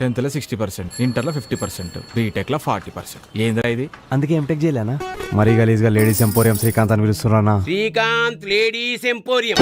10th లో 60%, ఇంటర్లో 50%, బీటెక్లో 40%. ఏందిరా ఇది? అందుకే ఎంటెక్ చేయలేనా? మరీ గలీజ్గా లేడీస్ ఎంపోరియం శ్రీకాంత్ అని పిలుస్తున్నానా? Srikanth ladies emporium.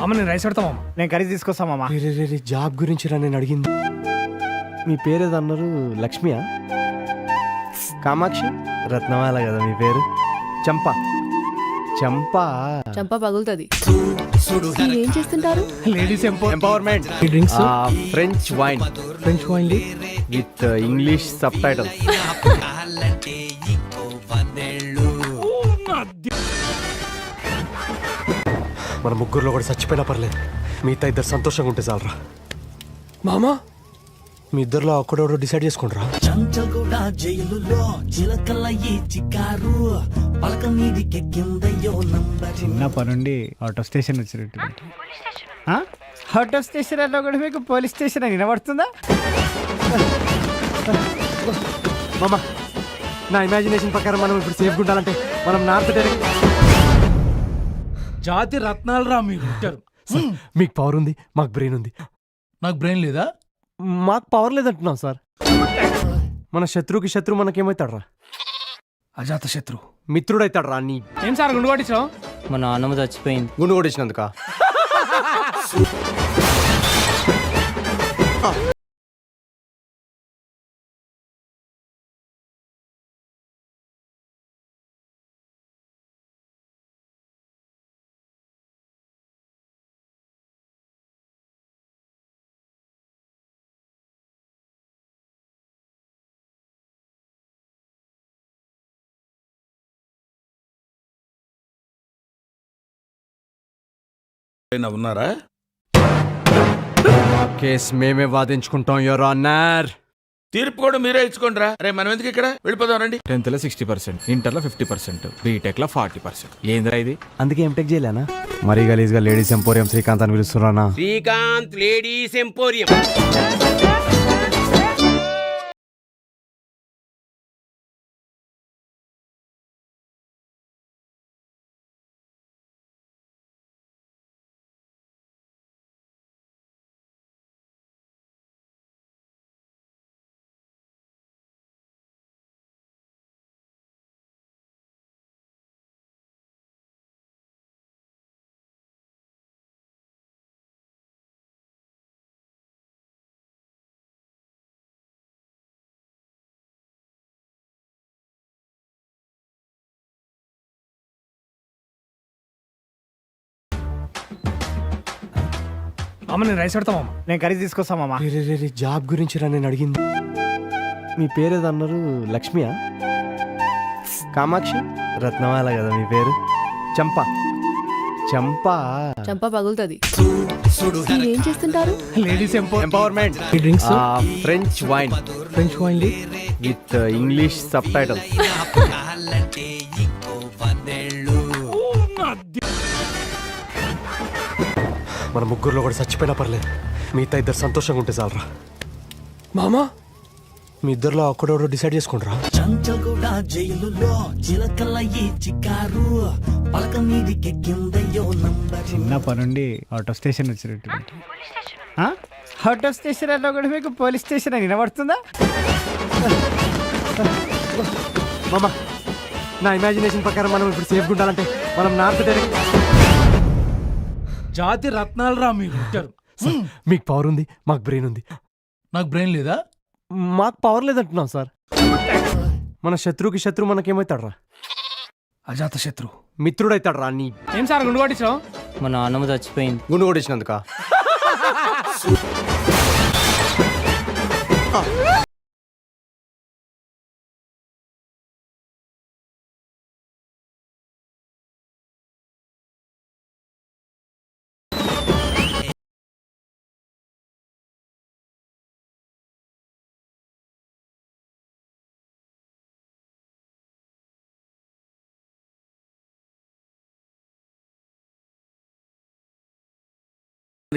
అమ్మ నేను రైస్ పెడతామమ్మ. నేను కర్రీ తీసుకొస్తామమ్మా. రే జాబ్ గురించి రా నేను అడిగింది. మీ పేరు ఏదో అన్నారు? లక్ష్మియా? కామాక్షి? రత్నమాల కదా మీ పేరు? చంపా చంప పగులుతుంది. ఏం చేస్తుంటారు? Ladies empowerment. Drinks, French wine with English sub title. మన ముగ్గురులో కూడా చచ్చిపోయినా పర్లేదు, మిగతా ఇద్దరు సంతోషంగా ఉంటే చాలరా. మామా మీ ఇద్దరులో ఒక్కడోడు డిసైడ్ చేసుకుంటారా? చంచగూడ జైలులో చిలకల ఈ చికారు పలక మీదికెక్కిందయ్యో నంబర్. చిన్నప్పటి నుండి అవుట్ ఆఫ్ స్టేషన్ వచ్చినట్టు. అవుట్ ఆఫ్ స్టేషన్ అన్నా కూడా మీకు పోలీస్ స్టేషన్ అని వినబడుతుందా? మామా నా ఇమాజినేషన్ ప్రకారం మనం ఇప్పుడు సేఫ్గా ఉండాలంటే మనం నార్త్ డైరెక్ట్. జాతి రత్నాలు రా మీరు. మీకు పవర్ ఉంది, మాకు బ్రెయిన్ ఉంది. నాకు బ్రెయిన్ లేదా? మాకు పవర్ లేదంటున్నాం సార్. మన శత్రువుకి శత్రువు మనకేమవుతాడు రా? అజాత శత్రు మిత్రుడు అవుతాడు రా. నీ ఏం సార్ గుండు కొట్టించావు? మా నాన్నమ్మ చచ్చిపోయింది. గుండు కొట్టించినందుక? ఉన్నారా? కేస్ మేమే వాదించుకుంటాం యువర్ ఆనర్. తీర్పు కూడా మీరే ఇచ్చుకోండి రా. రే మనం ఎందుకు ఇక్కడ? వెళ్ళిపోదాం రండి. 10th లో 60%, ఇంటర్లో 50%, బీటెక్లో 40%. ఏందిరా ఇది? అందుకే ఎంటెక్ చేయలేనా? మరీ గలీజ్గా లేడీస్ ఎంపోరియం శ్రీకాంత్ అని పిలుస్తున్నానా? Srikanth ladies emporium. అమ్మ నేను రైస్ పెడతామమ్మ. నేను కర్రీ తీసుకొస్తామమ్మా. రే జాబ్ గురించి రా నేను అడిగింది. మీ పేరు ఏదో అన్నారు? లక్ష్మియా? కామాక్షి? రత్నమాల కదా మీ పేరు? చంపా చంప పగులుతుంది. ఏం చేస్తుంటారు? Ladies empowerment. Drinks, French wine with English sub title. మన ముగ్గురులో కూడా చచ్చిపోయినా పర్లేదు, మిగతా ఇద్దరు సంతోషంగా ఉంటే చాలరా. మామా మీ ఇద్దరులో ఒక్కడోడు డిసైడ్ చేసుకుంటారా? చంచగూడ జైలులో చిలకల ఈ చికారు పలక మీదికెక్కిందయ్యో నంబర్. చిన్నప్పటి నుండి అవుట్ ఆఫ్ స్టేషన్ వచ్చినట్టు. అవుట్ ఆఫ్ స్టేషన్ అన్నా కూడా మీకు పోలీస్ స్టేషన్ అని వినబడుతుందా? మామా నా ఇమాజినేషన్ ప్రకారం మనం ఇప్పుడు సేఫ్గా ఉండాలంటే మనం నార్త్ డైరెక్ట్. జాతి రత్నాలు రా మీరు. మీకు పవర్ ఉంది, మాకు బ్రెయిన్ ఉంది. నాకు బ్రెయిన్ లేదా? మాకు పవర్ లేదంటున్నాం సార్. మన శత్రువుకి శత్రువు మనకేమవుతాడు రా? అజాత శత్రు మిత్రుడు అవుతాడు రా. నీ ఏం సార్ గుండు కొట్టించావు? మా నాన్నమ్మ చచ్చిపోయింది. గుండు కొట్టించినందుక?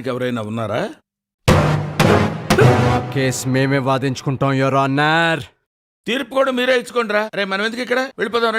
ఎవరైనా ఉన్నారా? కేసు మేమే వాదించుకుంటాం యువర్ ఆనర్. తీర్పు కూడా మీరే ఇచ్చుకోండి రా. రే మనం ఎందుకు ఇక్కడ వెళ్ళిపోదాం.